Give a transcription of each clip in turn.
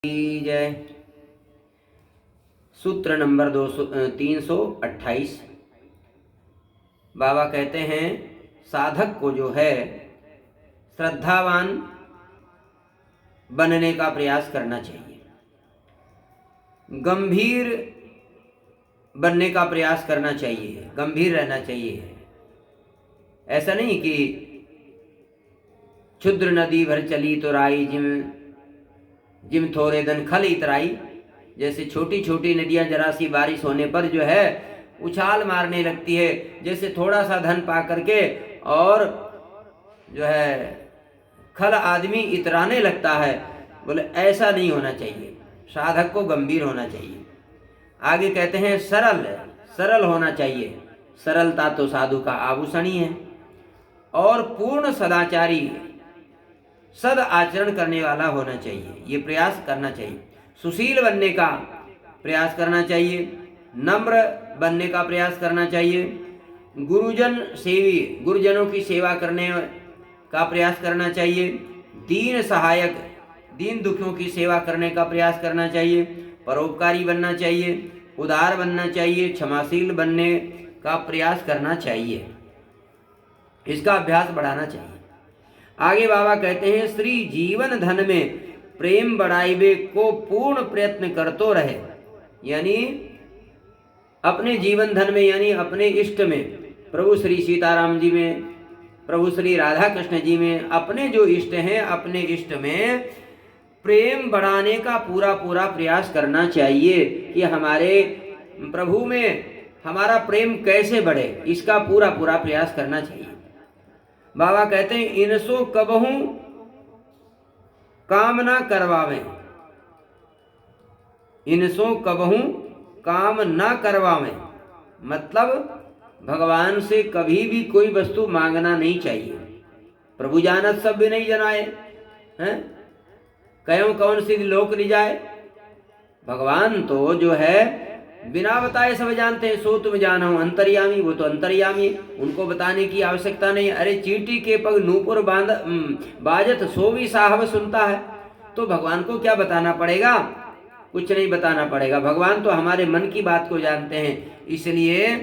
जय। सूत्र नंबर 328। बाबा कहते हैं साधक को जो है श्रद्धावान बनने का प्रयास करना चाहिए, गंभीर बनने का प्रयास करना चाहिए, गंभीर रहना चाहिए। ऐसा नहीं कि क्षुद्र नदी भर चली तो राई, जिम थोड़े दिन खल इतराई। जैसे छोटी छोटी नदियां जरा सी बारिश होने पर जो है उछाल मारने लगती है, जैसे थोड़ा सा धन पा करके और जो है खल आदमी इतराने लगता है। बोले ऐसा नहीं होना चाहिए, साधक को गंभीर होना चाहिए। आगे कहते हैं सरल होना चाहिए। सरलता तो साधु का आभूषण ही है। और पूर्ण सदाचारी, सद आचरण करने वाला होना चाहिए, ये प्रयास करना चाहिए। सुशील बनने का प्रयास करना चाहिए, नम्र बनने का प्रयास करना चाहिए, गुरुजन सेवी, गुरुजनों की सेवा करने का प्रयास करना चाहिए, दीन सहायक, दीन दुखियों की सेवा करने का प्रयास करना चाहिए, परोपकारी बनना चाहिए, उदार बनना चाहिए, क्षमाशील बनने का प्रयास करना चाहिए। इसका अभ्यास बढ़ाना चाहिए। आगे बाबा कहते हैं श्री जीवन धन में प्रेम बढ़ाइबे को पूर्ण प्रयत्न करतो रहे। यानी अपने जीवन धन में, यानी अपने इष्ट में, प्रभु श्री सीताराम जी में, प्रभु श्री राधा कृष्ण जी में, अपने जो इष्ट हैं अपने इष्ट में प्रेम बढ़ाने का पूरा पूरा प्रयास करना चाहिए कि हमारे प्रभु में हमारा प्रेम कैसे बढ़े, इसका पूरा पूरा प्रयास करना चाहिए। बाबा कहते हैं इनसो कबहू काम ना करवावें, इनसो कबहू काम ना करवावें। मतलब भगवान से कभी भी कोई वस्तु मांगना नहीं चाहिए। प्रभु जानत सब भी नहीं जनाए हैं, कयों कौन सी लोक रिजाए। भगवान तो जो है बिना बताए सब जानते हैं। सो तुम जानो अंतर्यामी, वो तो अंतर्यामी, उनको बताने की आवश्यकता नहीं। अरे चींटी के पग नूपुर बाजत सो भी साहब सुनता है, तो भगवान को क्या बताना पड़ेगा, कुछ नहीं बताना पड़ेगा। भगवान तो हमारे मन की बात को जानते हैं, इसलिए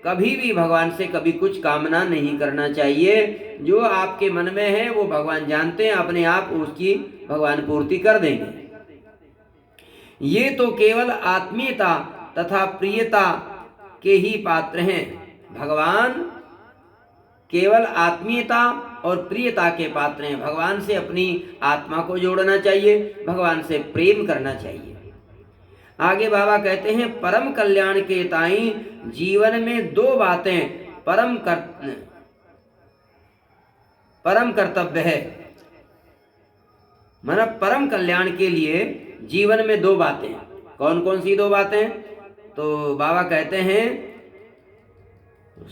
कभी भी भगवान से कभी कुछ कामना नहीं करना चाहिए। जो आपके मन में है वो भगवान जानते हैं, अपने आप उसकी भगवान पूर्ति कर देंगे। ये तो केवल आत्मीयता तथा प्रियता के ही पात्र हैं। भगवान केवल आत्मीयता और प्रियता के पात्र हैं। भगवान से अपनी आत्मा को जोड़ना चाहिए, भगवान से प्रेम करना चाहिए। आगे बाबा कहते हैं परम कल्याण के ताई जीवन में दो बातें परम कर्तव्य है। मतलब परम कल्याण के लिए जीवन में दो बातें, कौन कौन सी दो बातें? तो बाबा कहते हैं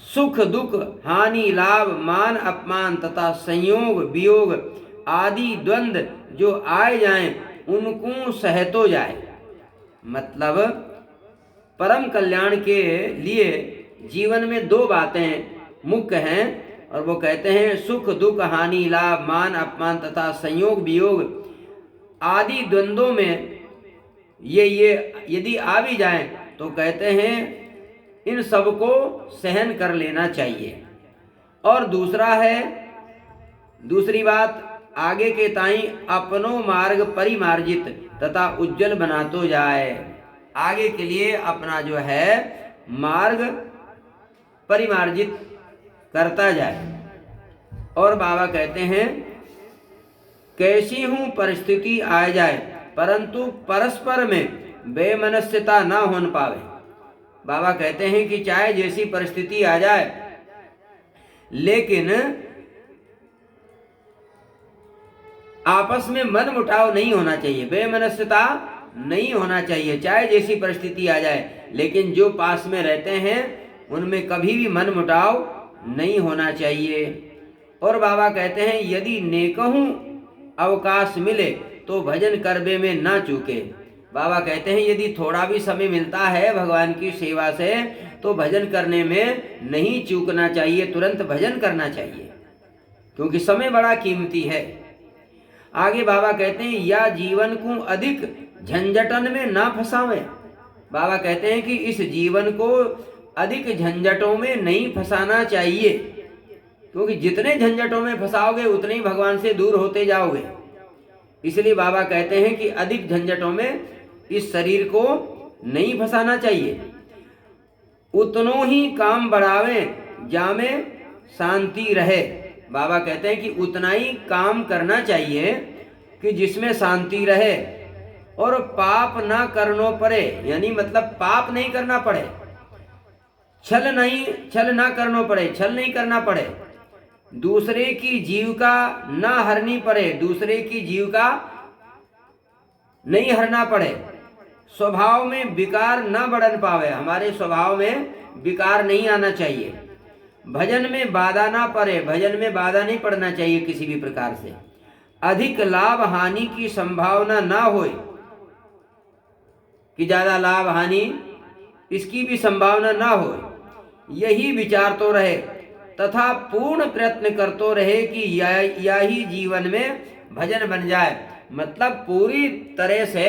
सुख दुख, हानि लाभ, मान अपमान तथा संयोग वियोग आदि द्वंद्व जो आए जाएं उनको सहतो जाए। मतलब परम कल्याण के लिए जीवन में दो बातें मुख्य हैं, और वो कहते हैं सुख दुख, हानि लाभ, मान अपमान तथा संयोग वियोग आदि द्वंद्वों में ये यदि आ भी जाए तो कहते हैं इन सबको सहन कर लेना चाहिए। और दूसरी बात आगे के ताई अपनो मार्ग परिमार्जित तथा उज्जवल बना तो जाए। आगे के लिए अपना जो है मार्ग परिमार्जित करता जाए। और बाबा कहते हैं कैसी हूं परिस्थिति आ जाए परंतु परस्पर में बेमनस्यता ना होन पावे। बाबा कहते हैं कि चाहे जैसी परिस्थिति आ जाए, लेकिन आपस में मन मुटाव नहीं होना चाहिए, बेमनस्यता नहीं होना चाहिए। चाहे जैसी परिस्थिति आ जाए, लेकिन जो पास में रहते हैं उनमें कभी भी मन मुटाव नहीं होना चाहिए। और बाबा कहते हैं यदि नेकहू अवकाश मिले तो भजन करबे में ना चूके। बाबा कहते हैं यदि थोड़ा भी समय मिलता है भगवान की सेवा से तो भजन करने में नहीं चूकना चाहिए, तुरंत भजन करना चाहिए, क्योंकि समय बड़ा कीमती है। आगे बाबा कहते हैं या जीवन को अधिक झंझटन में ना फंसावें। बाबा कहते हैं कि इस जीवन को अधिक झंझटों में नहीं फंसाना चाहिए, क्योंकि जितने झंझटों में फंसाओगे उतने ही भगवान से दूर होते जाओगे। इसलिए बाबा कहते हैं कि अधिक झंझटों में इस शरीर को नहीं फंसाना चाहिए। उतनो ही काम बढ़ावे जामे शांति रहे। बाबा कहते हैं कि उतना ही काम करना चाहिए कि जिसमें शांति रहे और पाप ना करनो पड़े, यानी मतलब पाप नहीं करना पड़े, छल ना करनो पड़े, छल नहीं करना पड़े, दूसरे की जीविका ना हरनी पड़े, दूसरे की जीविका नहीं हरना पड़े, स्वभाव में विकार ना बढ़न पावे, हमारे स्वभाव में विकार नहीं आना चाहिए, भजन में बाधा ना पड़े, भजन में बाधा नहीं पड़ना चाहिए किसी भी प्रकार से, अधिक लाभ हानि की संभावना ना होए, कि ज्यादा लाभ हानि इसकी भी संभावना ना हो, यही विचार तो रहे, तथा पूर्ण प्रयत्न करतो रहे कि यही जीवन में भजन बन जाए। मतलब पूरी तरह से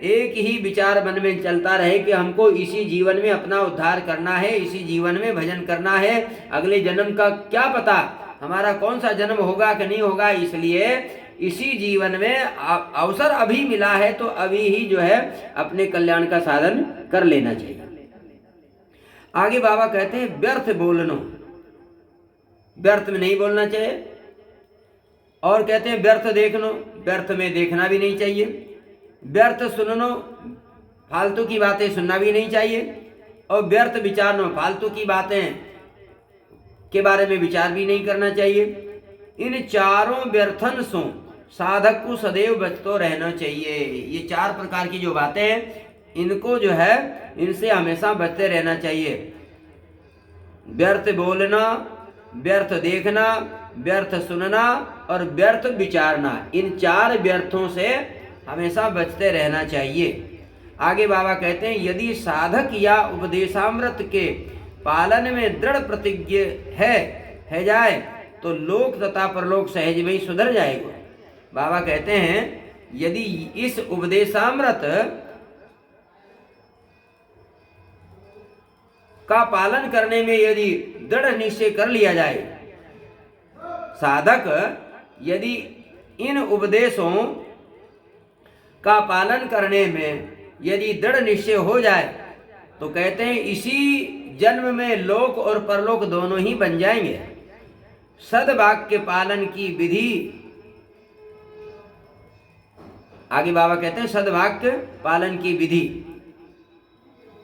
एक ही विचार मन में चलता रहे कि हमको इसी जीवन में अपना उद्धार करना है, इसी जीवन में भजन करना है, अगले जन्म का क्या पता, हमारा कौन सा जन्म होगा कि नहीं होगा, इसलिए इसी जीवन में अवसर अभी मिला है तो अभी ही जो है अपने कल्याण का साधन कर लेना चाहिए। आगे बाबा कहते हैं व्यर्थ बोलनो, व्यर्थ में नहीं बोलना चाहिए, और कहते हैं व्यर्थ देखनो, व्यर्थ में देखना भी नहीं चाहिए, व्यर्थ सुननो, फालतू की बातें सुनना भी नहीं चाहिए, और व्यर्थ विचारनो, फालतू की बातें के बारे में विचार भी नहीं करना चाहिए। इन चारों व्यर्थन सो साधक को सदैव बचतो रहना चाहिए। ये चार प्रकार की जो बातें हैं इनको जो है इनसे हमेशा बचते रहना चाहिए। व्यर्थ बोलना, व्यर्थ देखना, व्यर्थ सुनना और व्यर्थ विचारना, इन चार व्यर्थों से हमेशा बचते रहना चाहिए। आगे बाबा कहते हैं यदि साधक या उपदेशामृत के पालन में दृढ़ प्रतिज्ञ है जाए तो लोक तथा परलोक सहज में ही सुधर जाएगा। बाबा कहते हैं यदि इस उपदेशामृत का पालन करने में यदि दृढ़ निश्चय कर लिया जाए, साधक यदि इन उपदेशों का पालन करने में यदि दृढ़ निश्चय हो जाए तो कहते हैं इसी जन्म में लोक और परलोक दोनों ही बन जाएंगे। सद्वाक्य पालन की विधि, आगे बाबा कहते हैं सद्वाक्य पालन की विधि,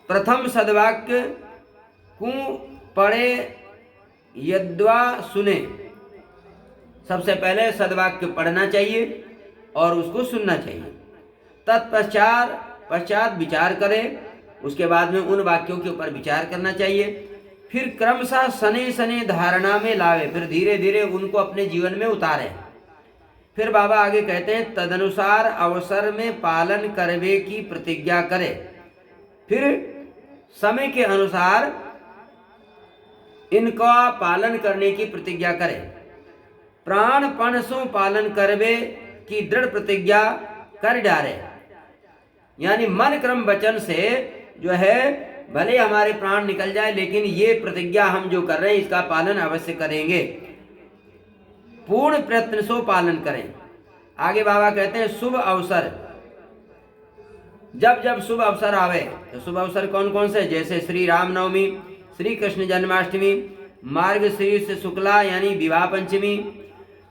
प्रथम सद्वाक्य को पढ़े यद्वा सुने, सबसे पहले सद्वाक्य पढ़ना चाहिए और उसको सुनना चाहिए। तत्पश्चात विचार करें, उसके बाद में उन वाक्यों के ऊपर विचार करना चाहिए, फिर क्रमशः सने सने धारणा में लावे, फिर धीरे धीरे उनको अपने जीवन में उतारे। फिर बाबा आगे कहते हैं तदनुसार अवसर में पालन करवे की प्रतिज्ञा करे, फिर समय के अनुसार इनका पालन करने की प्रतिज्ञा करे। प्राणपण सो पालन करवे की दृढ़ प्रतिज्ञा कर डारे, यानी मन क्रम वचन से जो है भले हमारे प्राण निकल जाए लेकिन ये प्रतिज्ञा हम जो कर रहे हैं इसका पालन अवश्य करेंगे, पूर्ण प्रयत्न से पालन करें। आगे बाबा कहते हैं शुभ अवसर, जब जब शुभ अवसर आवे, तो शुभ अवसर कौन कौन से, जैसे श्री रामनवमी, श्री कृष्ण जन्माष्टमी, मार्गशीर्ष शुक्ला यानी विवाह पंचमी,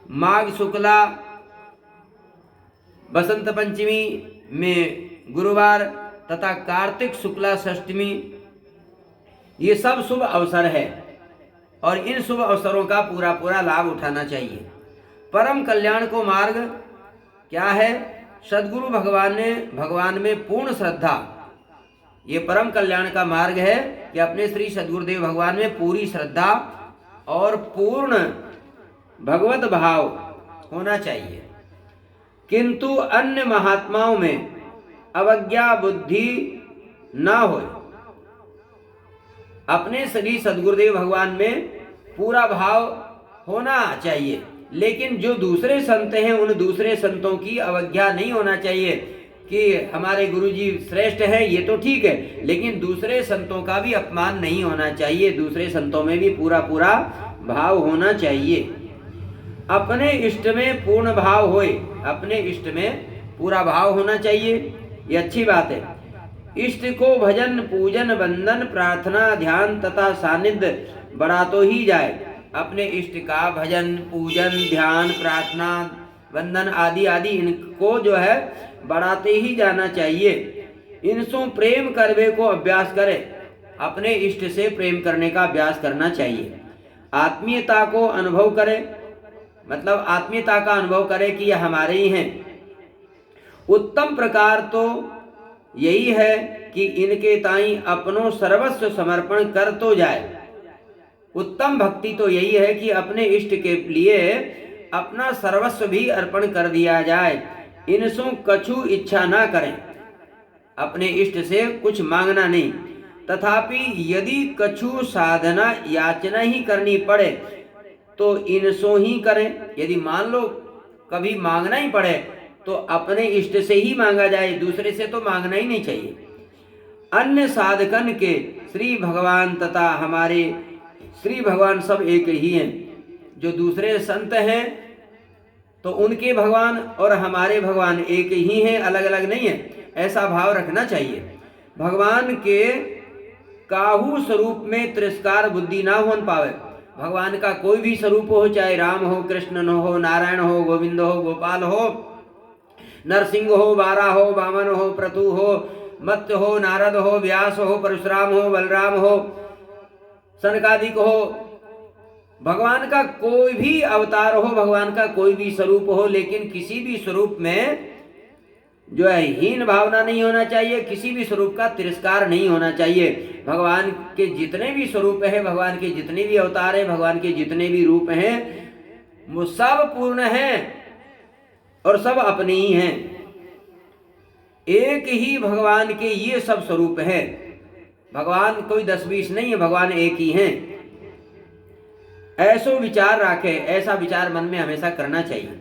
माघ शुक्ला बसंत पंचमी में गुरुवार तथा कार्तिक शुक्ला षष्टमी, ये सब शुभ अवसर है और इन शुभ अवसरों का पूरा पूरा लाभ उठाना चाहिए। परम कल्याण को मार्ग क्या है, सद्गुरु भगवान में पूर्ण श्रद्धा, ये परम कल्याण का मार्ग है कि अपने श्री सद्गुरुदेव भगवान में पूरी श्रद्धा और पूर्ण भगवत भाव होना चाहिए। किंतु अन्य महात्माओं में अवज्ञा बुद्धि ना हो, अपने श्री सद्गुरुदेव भगवान में पूरा भाव होना चाहिए, लेकिन जो दूसरे संत हैं उन दूसरे संतों की अवज्ञा नहीं होना चाहिए कि हमारे गुरुजी श्रेष्ठ हैं, ये तो ठीक है, लेकिन दूसरे संतों का भी अपमान नहीं होना चाहिए, दूसरे संतों में भी पूरा पूरा भाव होना चाहिए। अपने इष्ट में पूर्ण भाव होए, अपने इष्ट में पूरा भाव होना चाहिए, ये अच्छी बात है। इष्ट को भजन पूजन वंदन प्रार्थना ध्यान तथा सानिध्य बढ़ा तो ही जाए। अपने इष्ट का भजन पूजन ध्यान प्रार्थना वंदन आदि आदि इनको जो है बढ़ाते ही जाना चाहिए। इनसों प्रेम करवे को अभ्यास करे, अपने इष्ट से प्रेम करने का अभ्यास करना चाहिए। आत्मीयता को अनुभव करे, मतलब आत्मीयता का अनुभव करे कि यह हमारे ही हैं। उत्तम प्रकार तो यही है कि इनके ताई अपनो सर्वस्व समर्पण कर तो जाए। उत्तम भक्ति तो यही है कि अपने इष्ट के लिए अपना सर्वस्व भी अर्पण कर दिया जाए। इनसों कछु इच्छा ना करें, अपने इष्ट से कुछ मांगना नहीं, तथापि यदि कछु साधना याचना ही करनी पड़े तो इनसों ही करें। यदि मान लो कभी मांगना ही पड़े तो अपने इष्ट से ही मांगा जाए, दूसरे से तो मांगना ही नहीं चाहिए। अन्य साधकन के श्री भगवान तथा हमारे श्री भगवान सब एक ही हैं। जो दूसरे संत हैं तो उनके भगवान और हमारे भगवान एक ही हैं, अलग अलग नहीं है, ऐसा भाव रखना चाहिए। भगवान के काहू स्वरूप में तिरस्कार बुद्धि ना हो पावे। भगवान का कोई भी स्वरूप हो, चाहे राम हो, कृष्ण हो, नारायण हो, गोविंद हो, गोपाल हो, नरसिंह हो, बारा हो, वामन हो, प्रतु हो, मत्स्य हो, नारद हो, व्यास हो, परशुराम हो, बलराम हो, सनकादिक हो, भगवान का कोई भी अवतार हो, भगवान का कोई भी स्वरूप हो, लेकिन किसी भी स्वरूप में जो है हीन भावना नहीं होना चाहिए, किसी भी स्वरूप का तिरस्कार नहीं होना चाहिए। भगवान के जितने भी स्वरूप है, भगवान के जितने भी अवतार है, भगवान के जितने भी रूप हैं, वो सब पूर्ण हैं और सब अपने ही हैं। एक ही भगवान के ये सब स्वरूप है, भगवान कोई 10-20 नहीं है, भगवान एक ही हैं। ऐसो विचार रखे, ऐसा विचार मन में हमेशा करना चाहिए।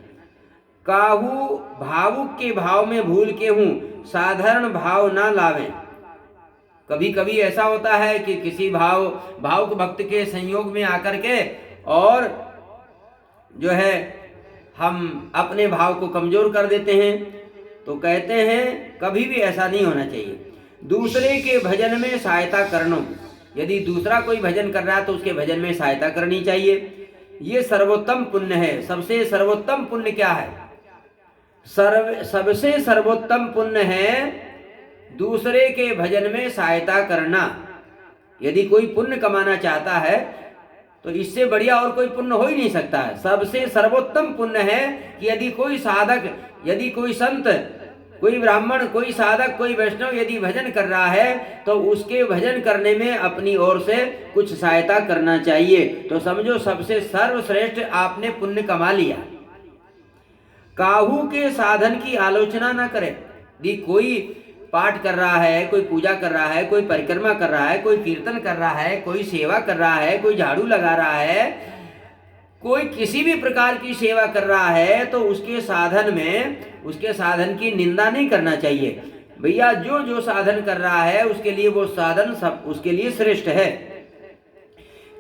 काहू भावुक के भाव में भूल के हूं, साधारण भाव ना लावें। कभी कभी ऐसा होता है कि किसी भावुक भक्त के संयोग में आकर के और जो है हम अपने भाव को कमजोर कर देते हैं, तो कहते हैं कभी भी ऐसा नहीं होना चाहिए। दूसरे के भजन में सहायता करना, यदि दूसरा कोई भजन कर रहा है तो उसके भजन में सहायता करनी चाहिए, ये सर्वोत्तम पुण्य है। सबसे सर्वोत्तम पुण्य क्या है? सबसे सर्वोत्तम पुण्य है दूसरे के भजन में सहायता करना। यदि कोई पुण्य कमाना चाहता है तो इससे बढ़िया और कोई पुण्य हो ही नहीं सकता है। सबसे सर्वोत्तम पुण्य है कि यदि कोई साधक, यदि कोई संत, कोई ब्राह्मण, कोई साधक, कोई वैष्णव यदि भजन कर रहा है तो उसके भजन करने में अपनी ओर से कुछ सहायता करना चाहिए। तो समझो सबसे सर्वश्रेष्ठ आपने पुण्य कमा लिया। काहू के साधन की आलोचना ना करें। यदि कोई पाठ कर रहा है, कोई पूजा कर रहा है, कोई परिक्रमा कर रहा है, कोई कीर्तन कर रहा है, कोई सेवा कर रहा है, कोई झाड़ू लगा रहा है, कोई किसी भी प्रकार की सेवा कर रहा है, तो उसके साधन में, उसके साधन की निंदा नहीं करना चाहिए। भैया जो जो साधन कर रहा है उसके लिए वो साधन सब उसके लिए श्रेष्ठ है।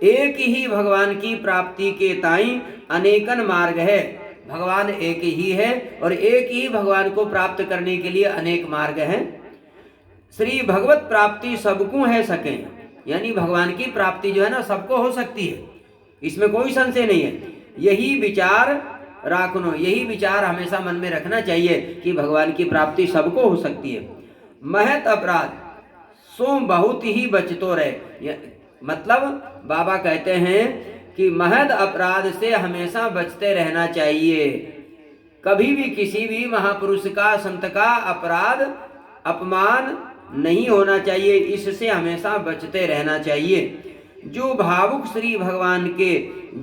एक ही भगवान की प्राप्ति के ताई अनेकन मार्ग है। भगवान एक ही है और एक ही भगवान को प्राप्त करने के लिए अनेक मार्ग हैं। श्री भगवत प्राप्ति सबको है सके, यानी भगवान की प्राप्ति जो है ना सबको हो सकती है, इसमें कोई संशय नहीं है। यही विचार रखनो, यही विचार हमेशा मन में रखना चाहिए कि भगवान की प्राप्ति सबको हो सकती है। महत अपराध सो बहुत ही बचतो रहे, मतलब बाबा कहते हैं कि महद अपराध से हमेशा बचते रहना चाहिए। कभी भी किसी भी महापुरुष का, संत का अपराध, अपमान नहीं होना चाहिए, इससे हमेशा बचते रहना चाहिए। जो भावुक श्री भगवान के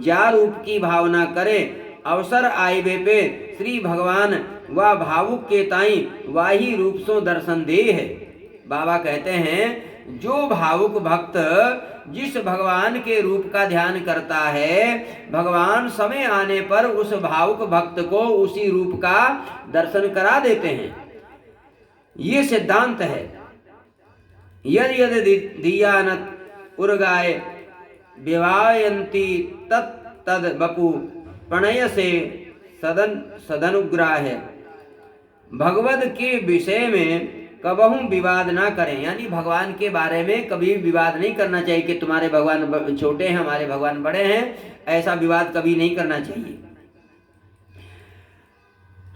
जा रूप की भावना करे, अवसर आइबे पे श्री भगवान व भावुक के ताई वाही रूप सो दर्शन दे है। बाबा कहते हैं जो भावुक भक्त जिस भगवान के रूप का ध्यान करता है, भगवान समय आने पर उस भावुक भक्त को उसी रूप का दर्शन करा देते हैं। ये सिद्धांत है। यद यद दीयानत उर्गाय विवायन्ति तत् तद बपु प्रणय से सदनुग्रह है। भगवद के विषय में कबहू विवाद ना करें, यानी भगवान के बारे में कभी विवाद नहीं करना चाहिए कि तुम्हारे भगवान छोटे हैं हमारे भगवान बड़े हैं, ऐसा विवाद कभी नहीं करना चाहिए।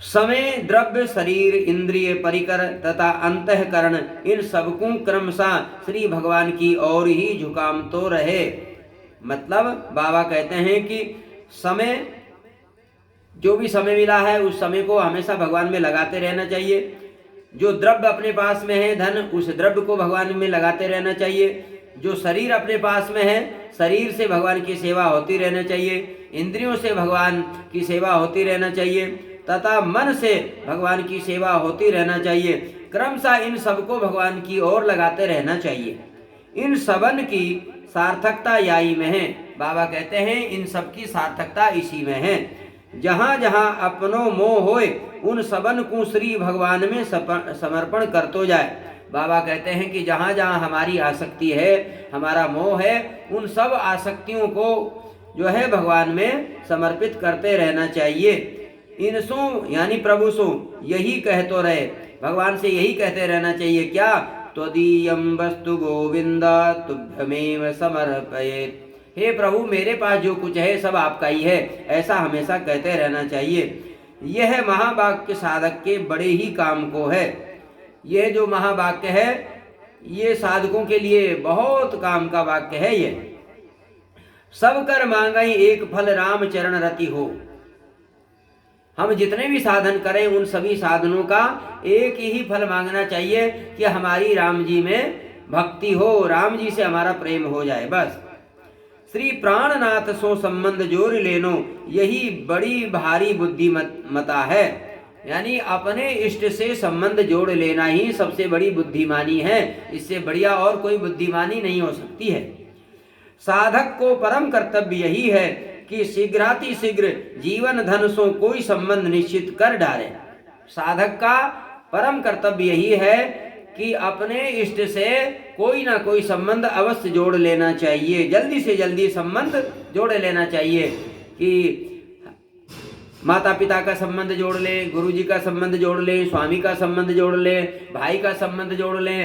समय, द्रव्य, शरीर, इंद्रिय, परिकर तथा अंतःकरण, इन सबको क्रमशः श्री भगवान की ओर ही झुकाम तो रहे। मतलब बाबा कहते हैं कि समय, जो भी समय मिला है उस समय को हमेशा भगवान में लगाते रहना चाहिए। जो द्रव्य अपने पास में है धन, उस द्रव्य को भगवान में लगाते रहना चाहिए। जो शरीर अपने पास में है, शरीर से भगवान की सेवा होती रहना चाहिए। इंद्रियों से भगवान की सेवा होती रहना चाहिए तथा मन से भगवान की सेवा होती रहना चाहिए। क्रमशः इन सबको भगवान की ओर लगाते रहना चाहिए। इन सबन की सार्थकता यही में है। बाबा कहते हैं इन सब की सार्थकता इसी में है। जहाँ जहाँ अपनो मोह होए उन सबन को श्री भगवान में समर्पण करतो जाए। बाबा कहते हैं कि जहाँ जहाँ हमारी आसक्ति है, हमारा मोह है, उन सब आसक्तियों को जो है भगवान में समर्पित करते रहना चाहिए। इनसो यानी प्रभु सो यही कहतो रहे, भगवान से यही कहते रहना चाहिए। क्या? त्वदीयं वस्तु गोविंद तुभ्यमेव समर्पयेत्। हे प्रभु मेरे पास जो कुछ है सब आपका ही है, ऐसा हमेशा कहते रहना चाहिए। यह महावाक्य साधक के बड़े ही काम को है। यह जो महावाक्य है ये साधकों के लिए बहुत काम का वाक्य है। ये सब कर मांगई एक फल राम चरण रति हो। हम जितने भी साधन करें उन सभी साधनों का एक ही फल मांगना चाहिए कि हमारी राम जी में भक्ति हो, राम जी से हमारा प्रेम हो जाए, बस। श्री प्राणनाथ सो संबंध जोड़ लेनो, यही बड़ी भारी बुद्धिमता है। यानी अपने इष्ट से संबंध जोड़ लेना ही सबसे बड़ी बुद्धिमानी है। इससे बढ़िया और कोई बुद्धिमानी नहीं हो सकती है। साधक को परम कर्तव्य यही है कि शीघ्राति शीघ्र जीवन धन सो कोई संबंध निश्चित कर डाले। साधक का परम कर्तव्य यही है कि अपने इष्ट से कोई ना कोई संबंध अवश्य जोड़ लेना चाहिए, जल्दी से जल्दी संबंध जोड़ लेना चाहिए। कि माता पिता का संबंध जोड़ ले, गुरु जी का संबंध जोड़ ले, स्वामी का संबंध जोड़ ले, भाई का संबंध जोड़ ले।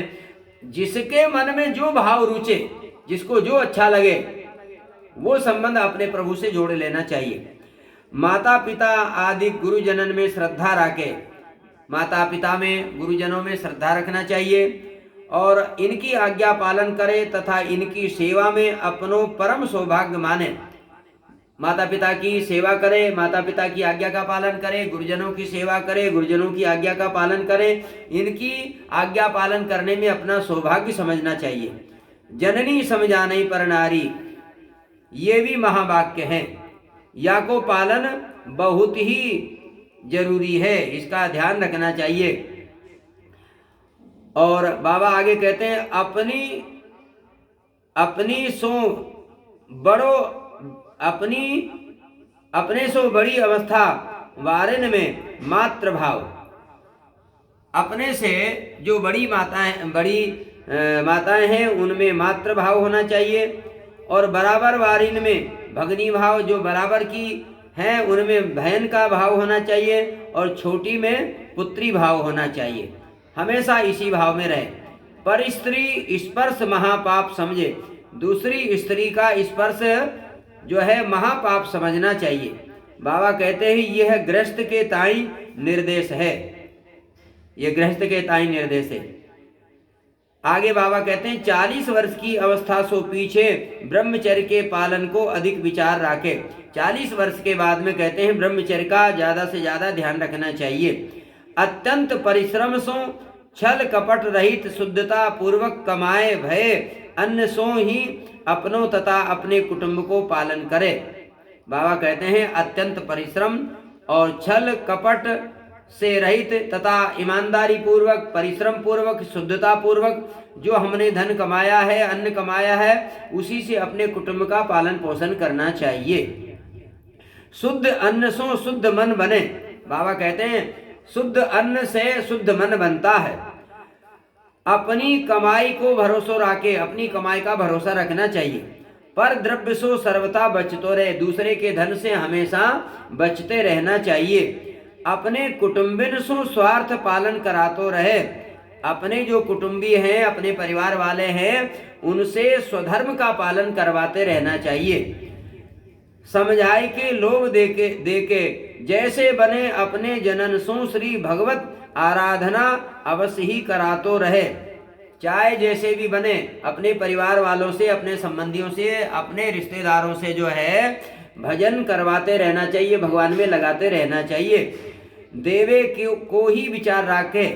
जिसके मन में जो भाव रुचे, जिसको जो अच्छा लगे वो संबंध अपने प्रभु से जोड़ लेना चाहिए। माता पिता आदि गुरुजनन में श्रद्धा रखे, माता पिता में गुरुजनों में श्रद्धा रखना चाहिए और इनकी आज्ञा पालन करे तथा इनकी सेवा में अपनों परम सौभाग्य माने। माता पिता की सेवा करे, माता पिता की आज्ञा का पालन करे, गुरुजनों की सेवा करे, गुरुजनों की आज्ञा का पालन करे। इनकी आज्ञा पालन करने में अपना सौभाग्य समझना चाहिए। जननी समझाने पर नारी, ये भी महावाक्य है। या को पालन बहुत ही जरूरी है, इसका ध्यान रखना चाहिए। और बाबा आगे कहते हैं अपनी सो बड़ो अपने सो बड़ी अवस्था वारिन में मात्र भाव। अपने से जो बड़ी माताएं हैं उनमें मात्र भाव होना चाहिए और बराबर वारिन में भगनी भाव, जो बराबर की हैं उनमें बहन का भाव होना चाहिए और छोटी में पुत्री भाव होना चाहिए। हमेशा इसी भाव में रहे। पर स्त्री स्पर्श महापाप समझे, दूसरी स्त्री का स्पर्श जो है महापाप समझना चाहिए। बाबा कहते हैं यह गृहस्थ के ताई निर्देश है, यह गृहस्थ के ताई निर्देश है। आगे बाबा कहते हैं 40 वर्ष की अवस्था सो पीछे ब्रह्मचर्य के पालन को अधिक विचार रखे। 40 वर्ष के बाद में कहते हैं ब्रह्मचर्य का ज्यादा से ज्यादा ध्यान रखना चाहिए। अत्यंत परिश्रम सो छल कपट रहित शुद्धता पूर्वक कमाए भय अन्न सो ही अपनों तथा अपने कुटुंब को पालन करे। बाबा कहते हैं अत्यंत परिश्रम और छल कपट से रहित तथा ईमानदारी पूर्वक, परिश्रम पूर्वक, शुद्धता पूर्वक जो हमने धन कमाया है, अन्न कमाया है, उसी से अपने कुटुंब का पालन पोषण करना चाहिए। शुद्ध अन्न सो शुद्ध मन बने। बाबा कहते हैं शुद्ध अन्न से शुद्ध मन बनता है अपनी कमाई को भरोसा रखे, अपनी कमाई का भरोसा रखना चाहिए। पर द्रव्य सो सर्वथा बचतो रहे, दूसरे के धन से हमेशा बचते रहना चाहिए। अपने कुटुंबिन सो स्वार्थ पालन करातो रहे, अपने जो कुटुंबी हैं, अपने परिवार वाले हैं, उनसे स्वधर्म का पालन करवाते रहना चाहिए। समझाए के लोभ देके जैसे बने अपने जनन सो श्री भगवत आराधना अवश्य ही करातो रहे। चाहे जैसे भी बने अपने परिवार वालों से, अपने संबंधियों से, अपने रिश्तेदारों से जो है भजन करवाते रहना चाहिए, भगवान में लगाते रहना चाहिए। देवे को ही विचार रखे,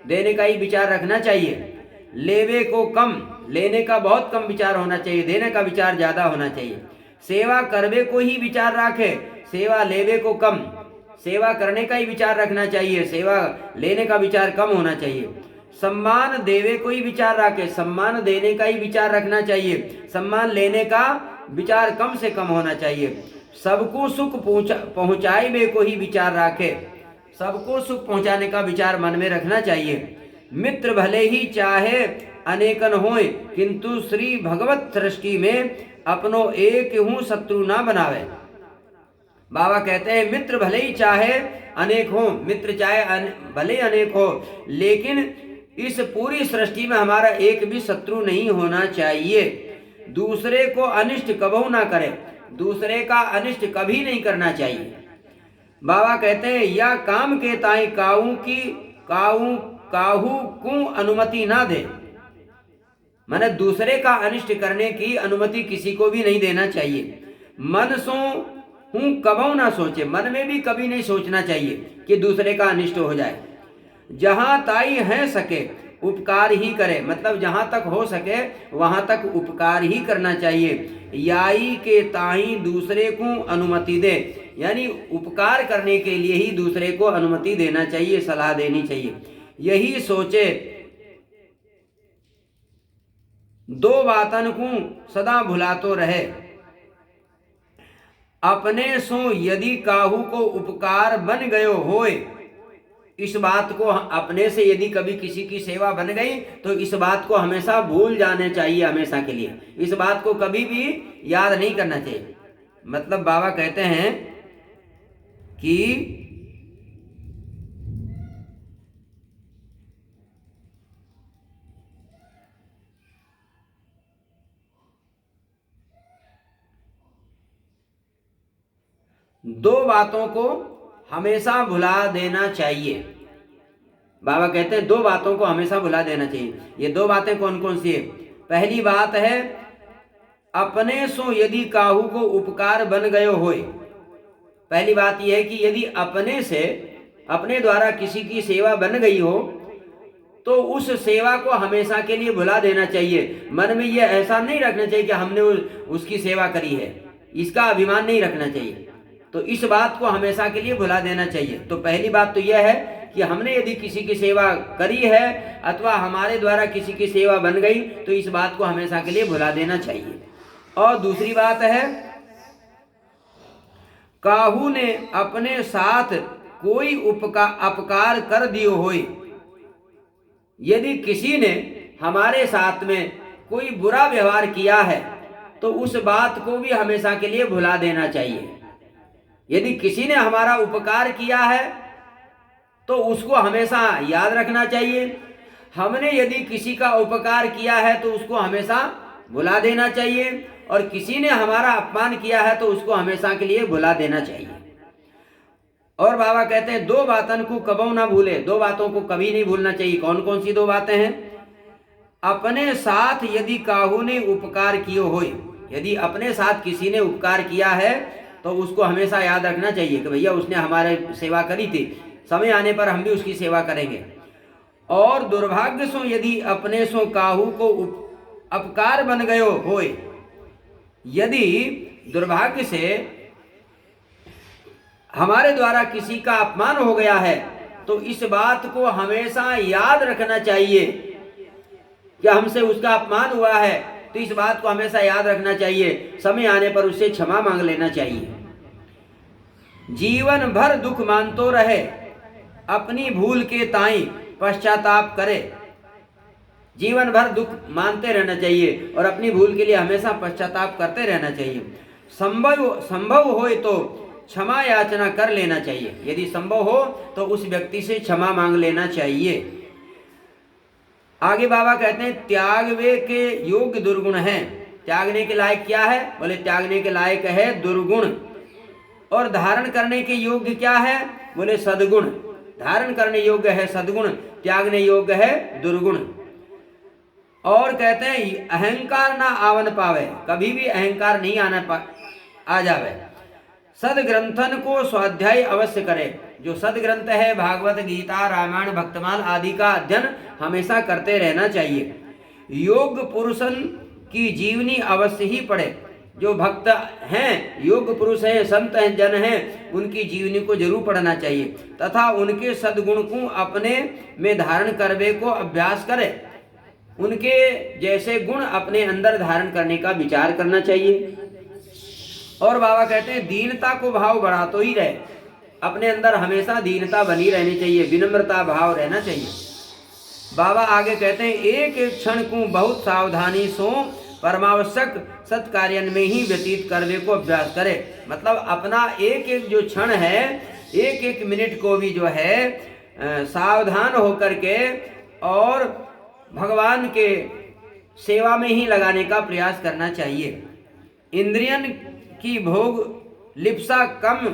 देने का ही विचार रखना चाहिए। लेवे को कम, लेने का बहुत कम विचार होना चाहिए, देने का विचार ज्यादा होना चाहिए। सेवा करवे को ही विचार रखे, सेवा लेवे को कम, सेवा करने का ही विचार रखना चाहिए, सेवा लेने का विचार कम होना चाहिए। सम्मान देवे को ही विचार रखे, सम्मान देने का ही विचार रखना चाहिए, सम्मान लेने का विचार कम से कम होना चाहिए। सबको सुख पहुंचाए वे को ही विचार रखे, सबको सुख पहुंचाने का विचार मन में रखना चाहिए। मित्र भले ही चाहे अनेकन होए, किंतु श्री भगवत सृष्टि में अपनो एक हूँ शत्रु ना बनावे। बाबा कहते हैं मित्र भले ही चाहे अनेक हो, मित्र चाहे भले अनेक हो, लेकिन इस पूरी सृष्टि में हमारा एक भी शत्रु नहीं होना चाहिए। दूसरे को अनिष्ट कबहू ना करे, दूसरे का अनिष्ट कभी नहीं करना चाहिए। बाबा कहते हैं या काम के ताई काहू को अनुमति ना दे, माने दूसरे का अनिष्ट करने की अनुमति किसी को भी नहीं देना चाहिए। मन सो हूँ कबहू ना सोचे, मन में भी कभी नहीं सोचना चाहिए कि दूसरे का अनिष्ट हो जाए। जहाँ ताई है सके उपकार ही करे, मतलब जहाँ तक हो सके वहाँ तक उपकार ही करना चाहिए। याई के ताई दूसरे को अनुमति दे, यानी उपकार करने के लिए ही दूसरे को अनुमति देना चाहिए, सलाह देनी चाहिए। यही सोचे दो बातन को सदा भुलातो रहे, अपने सो यदि काहू को उपकार बन गयो होए, इस बात को अपने से यदि कभी किसी की सेवा बन गई तो इस बात को हमेशा भूल जाने चाहिए, हमेशा के लिए इस बात को कभी भी याद नहीं करना चाहिए। मतलब बाबा कहते हैं कि दो बातों को हमेशा भुला देना चाहिए। बाबा कहते हैं दो बातों को हमेशा भुला देना चाहिए। ये दो बातें कौन कौन सी है? पहली बात है अपने सो यदि काहू को उपकार बन गयो होए। पहली बात यह है कि यदि अपने से, अपने द्वारा किसी की सेवा बन गई हो तो उस सेवा को हमेशा के लिए भुला देना चाहिए। मन में यह ऐसा नहीं रखना चाहिए कि हमने उसकी सेवा करी है, इसका अभिमान नहीं रखना चाहिए। तो इस बात को हमेशा के लिए भुला देना चाहिए। तो पहली बात तो यह है कि हमने यदि किसी की सेवा करी है अथवा हमारे द्वारा किसी की सेवा बन गई तो इस बात को हमेशा के लिए भुला देना चाहिए। और दूसरी बात है काहू ने अपने साथ कोई अपकार कर दियो होए, यदि किसी ने हमारे साथ में कोई बुरा व्यवहार किया है तो उस बात को भी हमेशा के लिए भुला देना चाहिए। यदि किसी ने हमारा उपकार किया है तो उसको हमेशा याद रखना चाहिए। हमने यदि किसी का उपकार किया है तो उसको हमेशा भुला देना चाहिए, और किसी ने हमारा अपमान किया है तो उसको हमेशा के लिए भुला देना चाहिए। और बाबा कहते हैं दो बातन को कबहू ना भूले, दो बातों को कभी नहीं भूलना चाहिए। कौन कौन सी दो बातें हैं? अपने साथ यदि काहू ने उपकार कियो होए, यदि अपने साथ किसी ने उपकार किया है तो उसको हमेशा याद रखना चाहिए कि भैया उसने हमारे सेवा करी थी, समय आने पर हम भी उसकी सेवा करेंगे। और दुर्भाग्य सो यदि अपने सो काहू को अपकार बन गयो होए, यदि दुर्भाग्य से हमारे द्वारा किसी का अपमान हो गया है तो इस बात को हमेशा याद रखना चाहिए कि हमसे उसका अपमान हुआ है, तो इस बात को हमेशा याद रखना चाहिए। समय आने पर उससे क्षमा मांग लेना चाहिए। जीवन भर दुख मानतो रहे, अपनी भूल के ताई पश्चाताप करे। जीवन भर दुख मानते रहना चाहिए और अपनी भूल के लिए हमेशा पश्चाताप करते रहना चाहिए। संभव हो तो क्षमा याचना कर लेना चाहिए। यदि संभव हो तो उस व्यक्ति से क्षमा मांग लेना चाहिए। आगे बाबा कहते हैं त्यागवे के योग्य दुर्गुण हैं। त्यागने के लायक क्या है? बोले त्यागने के लायक है दुर्गुण। और धारण करने के योग्य क्या है? बोले सद्गुण। धारण करने योग्य है सद्गुण, त्यागने योग्य है दुर्गुण। और कहते हैं अहंकार ना आवन पावे, कभी भी अहंकार नहीं आ जावे। सदग्रंथन को स्वाध्याय अवश्य करे। जो सदग्रंथ है भागवत गीता रामायण भक्तमाल आदि का अध्ययन हमेशा करते रहना चाहिए। योग पुरुषन की जीवनी अवश्य ही पढ़े। जो भक्त हैं, योग पुरुष हैं, संत हैं, जन हैं, उनकी जीवनी को जरूर पढ़ना चाहिए तथा उनके सद्गुण को अपने में धारण करने को अभ्यास करे। उनके जैसे गुण अपने अंदर धारण करने का विचार करना चाहिए। और बाबा कहते हैं दीनता को भाव बढ़ाते ही रहे। अपने अंदर हमेशा दीनता बनी रहनी चाहिए, विनम्रता भाव रहना चाहिए। बाबा आगे कहते हैं एक एक क्षण को बहुत सावधानी सो परमावश्यक सत्कार्य में ही व्यतीत करने को अभ्यास करे। मतलब अपना एक एक जो क्षण है, एक एक मिनट को भी जो है सावधान होकर के और भगवान के सेवा में ही लगाने का प्रयास करना चाहिए। इंद्रियन की भोग लिप्सा कम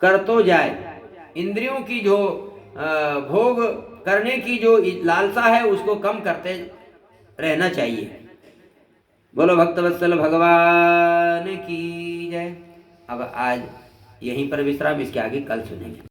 कर तो जाए। इंद्रियों की जो भोग करने की जो लालसा है उसको कम करते रहना चाहिए। बोलो भक्तवत्सल भगवान की जय। अब आज यहीं पर विश्राम, इसके आगे कल सुनेंगे।